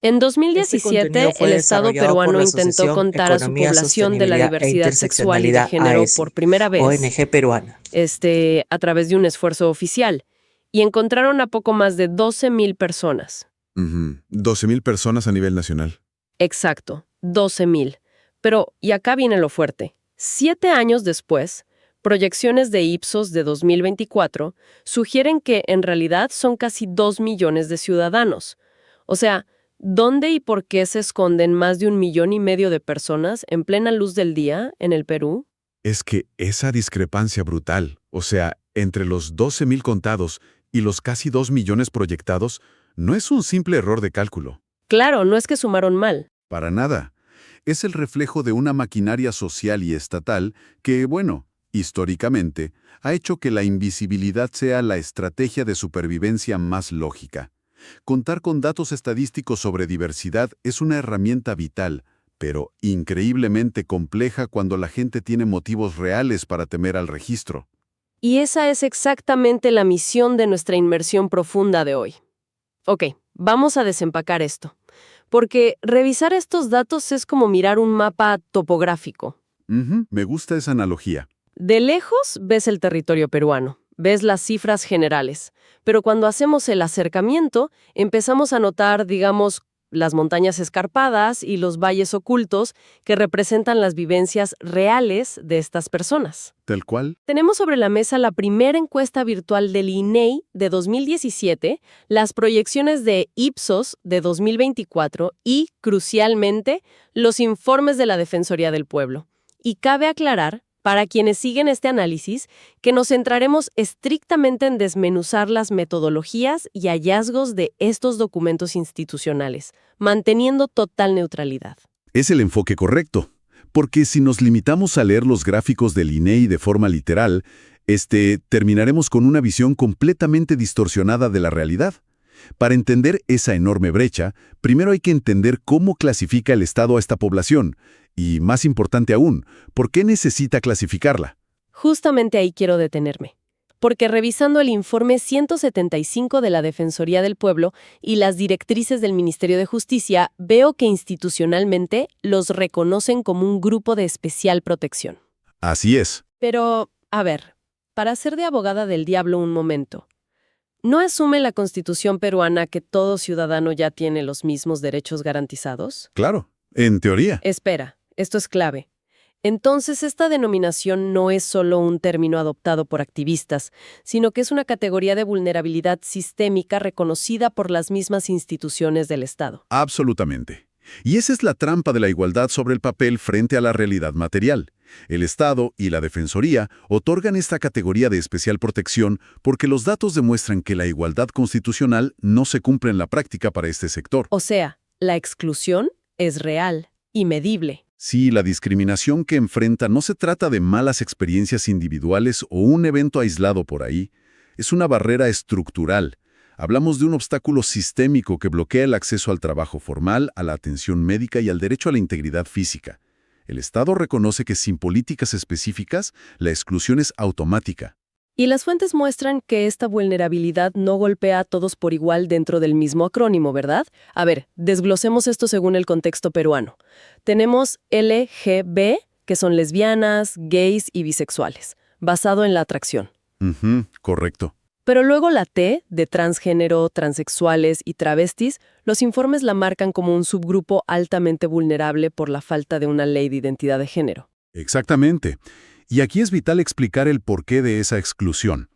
En Este contenido 2017, fue el Estado desarrollado por peruano la intentó Asociación contar a su Economía, población de la Sostenibilidad e diversidad sexual y de Interseccionalidad género por AESI, primera vez, ONG peruana. a través de un esfuerzo oficial, y encontraron a poco más de 12,000 personas. 12,000 personas a nivel nacional. Exacto, 12,000. Pero, y acá viene lo fuerte, 7 años después, proyecciones de Ipsos de 2024 sugieren que en realidad son casi 2 millones de ciudadanos. O sea, ¿dónde y por qué se esconden más de 1,5 millones de personas en plena luz del día en el Perú? Es que esa discrepancia brutal, o sea, entre los 12,000 contados y los casi 2 millones proyectados, no es un simple error de cálculo. Claro, no es que sumaron mal. Para nada. Es el reflejo de una maquinaria social y estatal que, bueno, históricamente, ha hecho que la invisibilidad sea la estrategia de supervivencia más lógica. Contar con datos estadísticos sobre diversidad es una herramienta vital, pero increíblemente compleja cuando la gente tiene motivos reales para temer al registro. Y esa es exactamente la misión de nuestra inmersión profunda de hoy. Ok, vamos a desempacar esto. Porque revisar estos datos es como mirar un mapa topográfico. Me gusta esa analogía. De lejos ves el territorio peruano, ves las cifras generales, pero cuando hacemos el acercamiento empezamos a notar, digamos, las montañas escarpadas y los valles ocultos que representan las vivencias reales de estas personas. Tal cual. Tenemos sobre la mesa la primera encuesta virtual del INEI de 2017, las proyecciones de Ipsos de 2024 y, crucialmente, los informes de la Defensoría del Pueblo. Y cabe aclarar, para quienes siguen este análisis, que nos centraremos estrictamente en desmenuzar las metodologías y hallazgos de estos documentos institucionales, manteniendo total neutralidad. Es el enfoque correcto, porque si nos limitamos a leer los gráficos del INEI de forma literal, terminaremos con una visión completamente distorsionada de la realidad. Para entender esa enorme brecha, primero hay que entender cómo clasifica el Estado a esta población, y más importante aún, ¿por qué necesita clasificarla? Justamente ahí quiero detenerme. Porque revisando el informe 175 de la Defensoría del Pueblo y las directrices del Ministerio de Justicia, veo que institucionalmente los reconocen como un grupo de especial protección. Así es. Pero, a ver, para ser de abogada del diablo un momento, ¿no asume la Constitución peruana que todo ciudadano ya tiene los mismos derechos garantizados? Claro, en teoría. Espera, esto es clave. Entonces, esta denominación no es solo un término adoptado por activistas, sino que es una categoría de vulnerabilidad sistémica reconocida por las mismas instituciones del Estado. Absolutamente. Y esa es la trampa de la igualdad sobre el papel frente a la realidad material. El Estado y la Defensoría otorgan esta categoría de especial protección porque los datos demuestran que la igualdad constitucional no se cumple en la práctica para este sector. O sea, la exclusión es real y medible. Sí, la discriminación que enfrenta no se trata de malas experiencias individuales o un evento aislado por ahí. Es una barrera estructural. Hablamos de un obstáculo sistémico que bloquea el acceso al trabajo formal, a la atención médica y al derecho a la integridad física. El Estado reconoce que sin políticas específicas, la exclusión es automática. Y las fuentes muestran que esta vulnerabilidad no golpea a todos por igual dentro del mismo acrónimo, ¿verdad? A ver, desglosemos esto según el contexto peruano. Tenemos LGB, que son lesbianas, gays y bisexuales, basado en la atracción. Correcto. Pero luego la T, de transgénero, transexuales y travestis, los informes la marcan como un subgrupo altamente vulnerable por la falta de una ley de identidad de género. Exactamente. Y aquí es vital explicar el porqué de esa exclusión.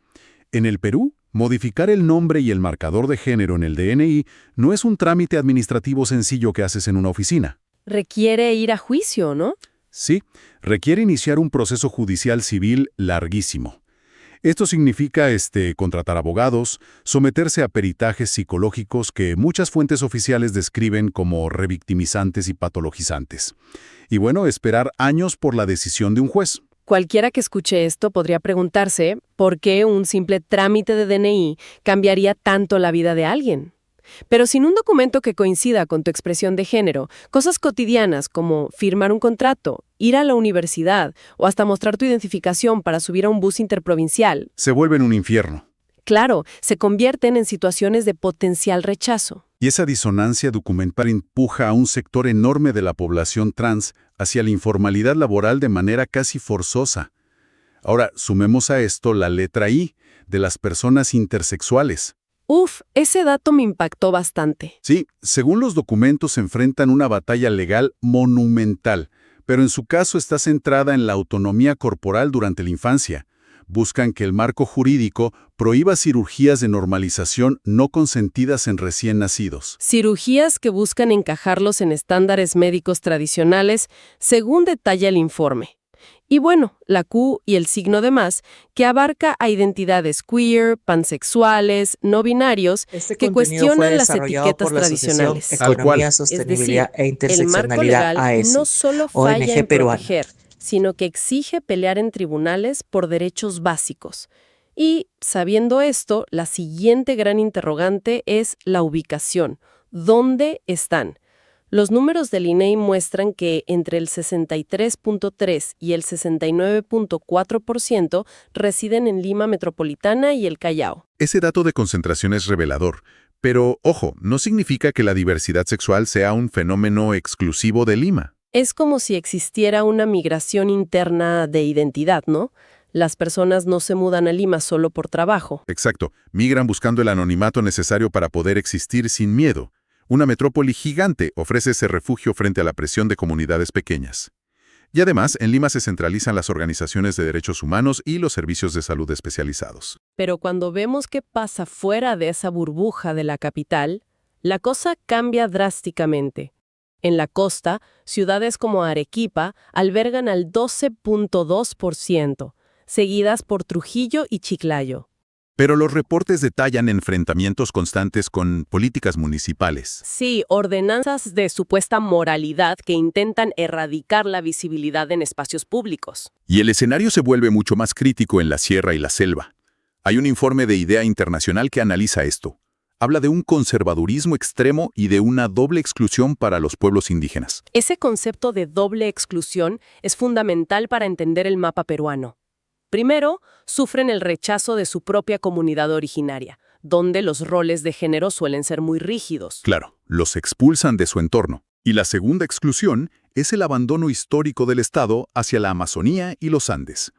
En el Perú, modificar el nombre y el marcador de género en el DNI no es un trámite administrativo sencillo que haces en una oficina. Requiere ir a juicio, ¿no? Sí, requiere iniciar un proceso judicial civil larguísimo. Esto significa contratar abogados, someterse a peritajes psicológicos que muchas fuentes oficiales describen como revictimizantes y patologizantes. Y bueno, esperar años por la decisión de un juez. Cualquiera que escuche esto podría preguntarse por qué un simple trámite de DNI cambiaría tanto la vida de alguien. Pero sin un documento que coincida con tu expresión de género, cosas cotidianas como firmar un contrato, ir a la universidad o hasta mostrar tu identificación para subir a un bus interprovincial, Se vuelven un infierno. claro, se convierten en situaciones de potencial rechazo. Y esa disonancia documental empuja a un sector enorme de la población trans hacia la informalidad laboral de manera casi forzosa. Ahora, sumemos a esto la letra I, de las personas intersexuales. Uf, ese dato me impactó bastante. Sí, según los documentos enfrentan una batalla legal monumental, pero en su caso está centrada en la autonomía corporal durante la infancia. Buscan que el marco jurídico prohíba cirugías de normalización no consentidas en recién nacidos. Cirugías que buscan encajarlos en estándares médicos tradicionales, según detalla el informe. Y bueno, la Q y el signo de más, que abarca a identidades queer, pansexuales, no binarios, que cuestionan las etiquetas tradicionales. Economía, Es decir, Sostenibilidad e el marco Interseccionalidad legal AESI, no solo falla ONG en peruana. proteger, sino que exige pelear en tribunales por derechos básicos. Y, sabiendo esto, la siguiente gran interrogante es la ubicación. ¿Dónde están? Los números del INEI muestran que entre el 63.3 y el 69.4% residen en Lima Metropolitana y el Callao. Ese dato de concentración es revelador, pero, ojo, no significa que la diversidad sexual sea un fenómeno exclusivo de Lima. Es como si existiera una migración interna de identidad, ¿no? Las personas no se mudan a Lima solo por trabajo. Exacto, migran buscando el anonimato necesario para poder existir sin miedo. Una metrópoli gigante ofrece ese refugio frente a la presión de comunidades pequeñas. Y además, en Lima se centralizan las organizaciones de derechos humanos y los servicios de salud especializados. Pero cuando vemos qué pasa fuera de esa burbuja de la capital, la cosa cambia drásticamente. En la costa, ciudades como Arequipa albergan al 12.2%, seguidas por Trujillo y Chiclayo. Pero los reportes detallan enfrentamientos constantes con políticas municipales. Sí, ordenanzas de supuesta moralidad que intentan erradicar la visibilidad en espacios públicos. Y el escenario se vuelve mucho más crítico en la sierra y la selva. Hay un informe de Idea Internacional que analiza esto. Habla de un conservadurismo extremo y de una doble exclusión para los pueblos indígenas. Ese concepto de doble exclusión es fundamental para entender el mapa peruano. Primero, sufren el rechazo de su propia comunidad originaria, donde los roles de género suelen ser muy rígidos. Claro, los expulsan de su entorno. Y la segunda exclusión es el abandono histórico del Estado hacia la Amazonía y los Andes.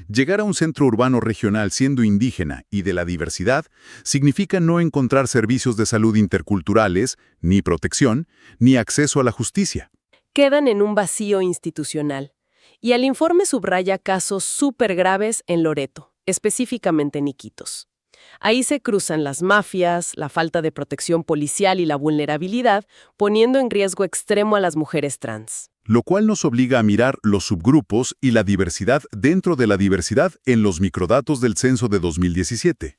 Llegar a un centro urbano regional siendo indígena y de la diversidad significa no encontrar servicios de salud interculturales, ni protección, ni acceso a la justicia. Quedan en un vacío institucional. Y el informe subraya casos súper graves en Loreto, específicamente en Iquitos. Ahí se cruzan las mafias, la falta de protección policial y la vulnerabilidad, poniendo en riesgo extremo a las mujeres trans. Lo cual nos obliga a mirar los subgrupos y la diversidad dentro de la diversidad en los microdatos del censo de 2017.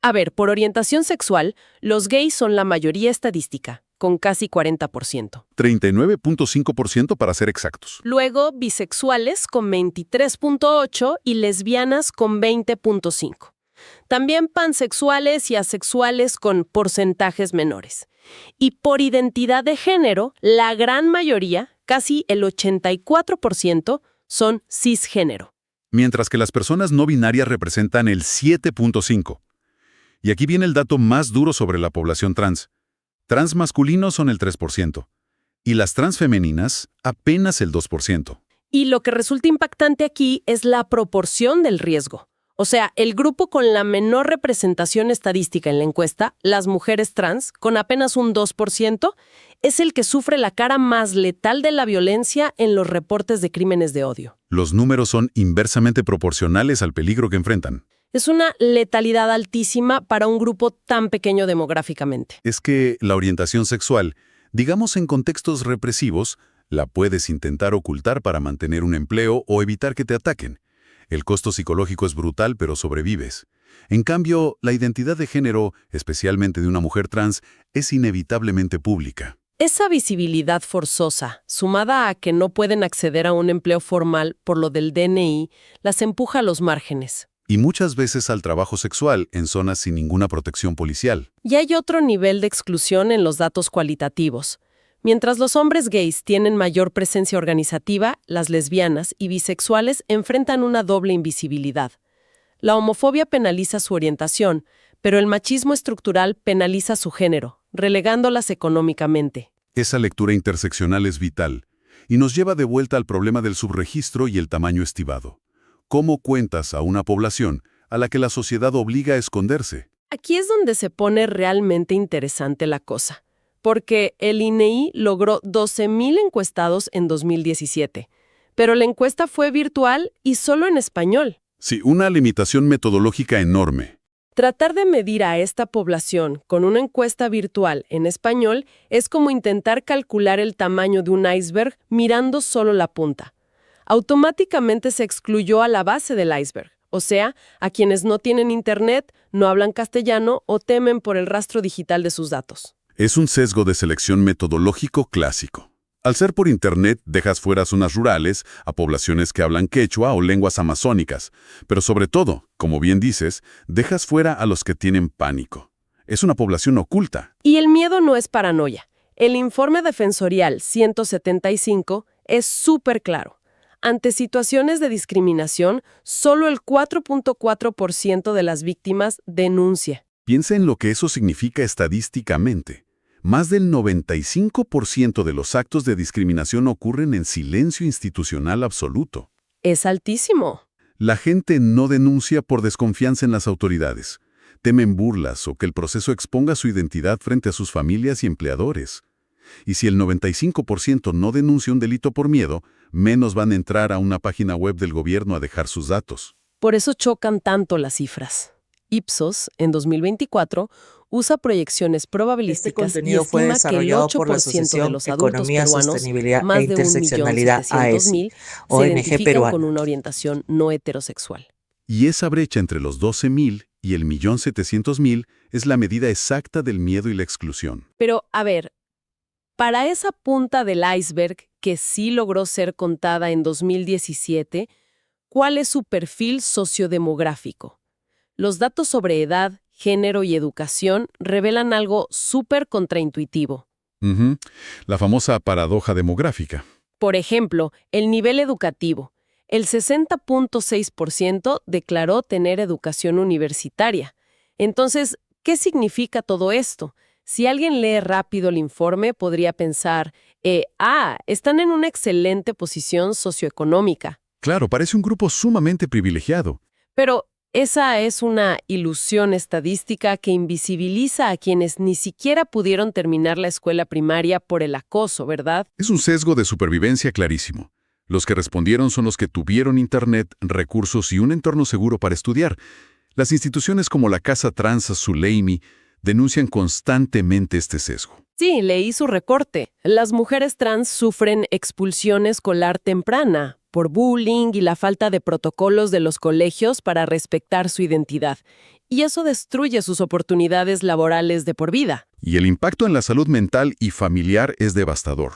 A ver, por orientación sexual, los gays son la mayoría estadística, con casi 40%. 39.5% para ser exactos. Luego, bisexuales con 23.8% y lesbianas con 20.5%. También pansexuales y asexuales con porcentajes menores. Y por identidad de género, la gran mayoría, casi el 84%, son cisgénero. Mientras que las personas no binarias representan el 7.5%. Y aquí viene el dato más duro sobre la población trans. Trans masculinos son el 3%, y las trans femeninas apenas el 2%. Y lo que resulta impactante aquí es la proporción del riesgo. O sea, el grupo con la menor representación estadística en la encuesta, las mujeres trans, con apenas un 2%, es el que sufre la cara más letal de la violencia en los reportes de crímenes de odio. Los números son inversamente proporcionales al peligro que enfrentan. Es una letalidad altísima para un grupo tan pequeño demográficamente. Es que la orientación sexual, digamos en contextos represivos, la puedes intentar ocultar para mantener un empleo o evitar que te ataquen. El costo psicológico es brutal, pero sobrevives. En cambio, la identidad de género, especialmente de una mujer trans, es inevitablemente pública. Esa visibilidad forzosa, sumada a que no pueden acceder a un empleo formal por lo del DNI, las empuja a los márgenes. Y muchas veces al trabajo sexual en zonas sin ninguna protección policial. Y hay otro nivel de exclusión en los datos cualitativos. Mientras los hombres gays tienen mayor presencia organizativa, las lesbianas y bisexuales enfrentan una doble invisibilidad. La homofobia penaliza su orientación, pero el machismo estructural penaliza su género, relegándolas económicamente. Esa lectura interseccional es vital y nos lleva de vuelta al problema del subregistro y el tamaño estimado. ¿Cómo cuentas a una población a la que la sociedad obliga a esconderse? Aquí es donde se pone realmente interesante la cosa, porque el INEI logró 12,000 encuestados en 2017, pero la encuesta fue virtual y solo en español. Sí, una limitación metodológica enorme. Tratar de medir a esta población con una encuesta virtual en español es como intentar calcular el tamaño de un iceberg mirando solo la punta. Automáticamente se excluyó a la base del iceberg, o sea, a quienes no tienen internet, no hablan castellano o temen por el rastro digital de sus datos. Es un sesgo de selección metodológico clásico. Al ser por internet, dejas fuera a zonas rurales, a poblaciones que hablan quechua o lenguas amazónicas, pero sobre todo, como bien dices, dejas fuera a los que tienen pánico. Es una población oculta. Y el miedo no es paranoia. El informe defensorial 175 es súper claro. Ante situaciones de discriminación, solo el 4.4% de las víctimas denuncia. Piensa en lo que eso significa estadísticamente. Más del 95% de los actos de discriminación ocurren en silencio institucional absoluto. Es altísimo. La gente no denuncia por desconfianza en las autoridades. Temen burlas o que el proceso exponga su identidad frente a sus familias y empleadores. Y si el 95% no denuncia un delito por miedo, menos van a entrar a una página web del gobierno a dejar sus datos. Por eso chocan tanto las cifras. Ipsos, en 2024, usa proyecciones probabilísticas y estima que el 8% de los adultos peruanos, más de 1.700.000, se identifican con una orientación no heterosexual. Y esa brecha entre los 12,000 y el 1.700.000 es la medida exacta del miedo y la exclusión. Pero, a ver, para esa punta del iceberg que sí logró ser contada en 2017, ¿cuál es su perfil sociodemográfico? Los datos sobre edad, género y educación revelan algo súper contraintuitivo. La famosa paradoja demográfica. Por ejemplo, el nivel educativo. El 60.6% declaró tener educación universitaria. Entonces, ¿qué significa todo esto? Si alguien lee rápido el informe, podría pensar, están en una excelente posición socioeconómica. Claro, parece un grupo sumamente privilegiado. Pero esa es una ilusión estadística que invisibiliza a quienes ni siquiera pudieron terminar la escuela primaria por el acoso, ¿verdad? Es un sesgo de supervivencia clarísimo. Los que respondieron son los que tuvieron internet, recursos y un entorno seguro para estudiar. Las instituciones como la Casa Trans Zuleimi denuncian constantemente este sesgo. Sí, leí su recorte. Las mujeres trans sufren expulsión escolar temprana por bullying y la falta de protocolos de los colegios para respetar su identidad. Y eso destruye sus oportunidades laborales de por vida. Y el impacto en la salud mental y familiar es devastador.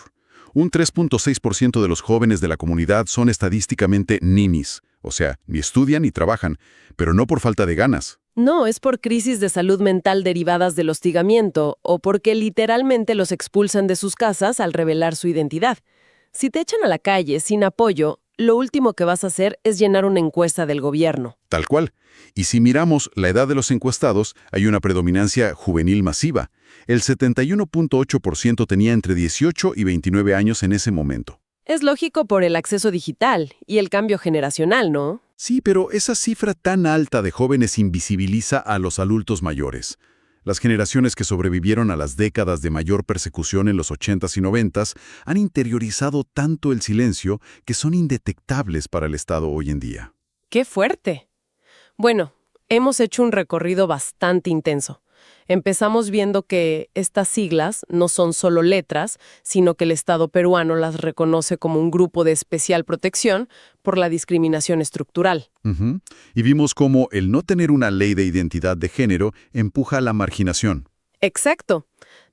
Un 3.6% de los jóvenes de la comunidad son estadísticamente ninis, o sea, ni estudian ni trabajan, pero no por falta de ganas. No, es por crisis de salud mental derivadas del hostigamiento o porque literalmente los expulsan de sus casas al revelar su identidad. Si te echan a la calle sin apoyo, lo último que vas a hacer es llenar una encuesta del gobierno. Tal cual. Y si miramos la edad de los encuestados, hay una predominancia juvenil masiva. El 71.8% tenía entre 18 y 29 años en ese momento. Es lógico por el acceso digital y el cambio generacional, ¿no? Sí, pero esa cifra tan alta de jóvenes invisibiliza a los adultos mayores. Las generaciones que sobrevivieron a las décadas de mayor persecución en los 80s y 90s han interiorizado tanto el silencio que son indetectables para el Estado hoy en día. ¡Qué fuerte! Bueno, hemos hecho un recorrido bastante intenso. Empezamos viendo que estas siglas no son solo letras, sino que el Estado peruano las reconoce como un grupo de especial protección por la discriminación estructural. Y vimos cómo el no tener una ley de identidad de género empuja a la marginación. Exacto.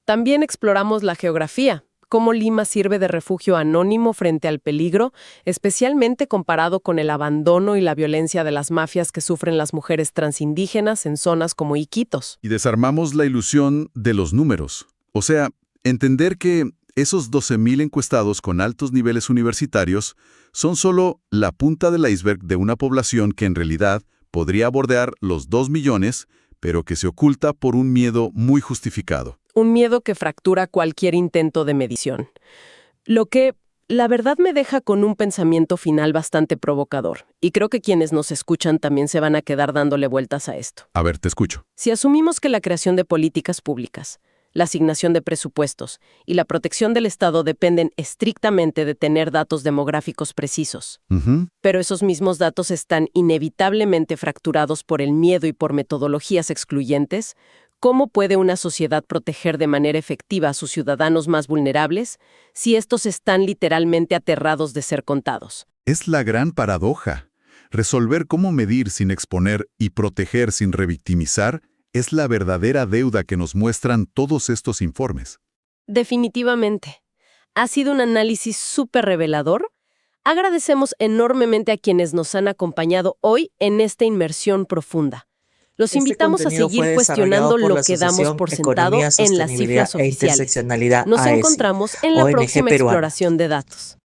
También exploramos la geografía, cómo Lima sirve de refugio anónimo frente al peligro, especialmente comparado con el abandono y la violencia de las mafias que sufren las mujeres transindígenas en zonas como Iquitos. Y desarmamos la ilusión de los números. O sea, entender que esos 12,000 encuestados con altos niveles universitarios son solo la punta del iceberg de una población que en realidad podría bordear los 2 millones, pero que se oculta por un miedo muy justificado. un miedo que fractura cualquier intento de medición. Lo que, la verdad, me deja con un pensamiento final bastante provocador, y creo que quienes nos escuchan también se van a quedar dándole vueltas a esto. A ver, te escucho. Si asumimos que la creación de políticas públicas, la asignación de presupuestos y la protección del Estado dependen estrictamente de tener datos demográficos precisos, pero esos mismos datos están inevitablemente fracturados por el miedo y por metodologías excluyentes, ¿cómo puede una sociedad proteger de manera efectiva a sus ciudadanos más vulnerables si estos están literalmente aterrados de ser contados? Es la gran paradoja. Resolver cómo medir sin exponer y proteger sin revictimizar es la verdadera deuda que nos muestran todos estos informes. Definitivamente. Ha sido un análisis súper revelador. Agradecemos enormemente a quienes nos han acompañado hoy en esta inmersión profunda. Los invitamos a seguir cuestionando lo que damos por sentado en las cifras oficiales. Nos encontramos en la próxima exploración de datos.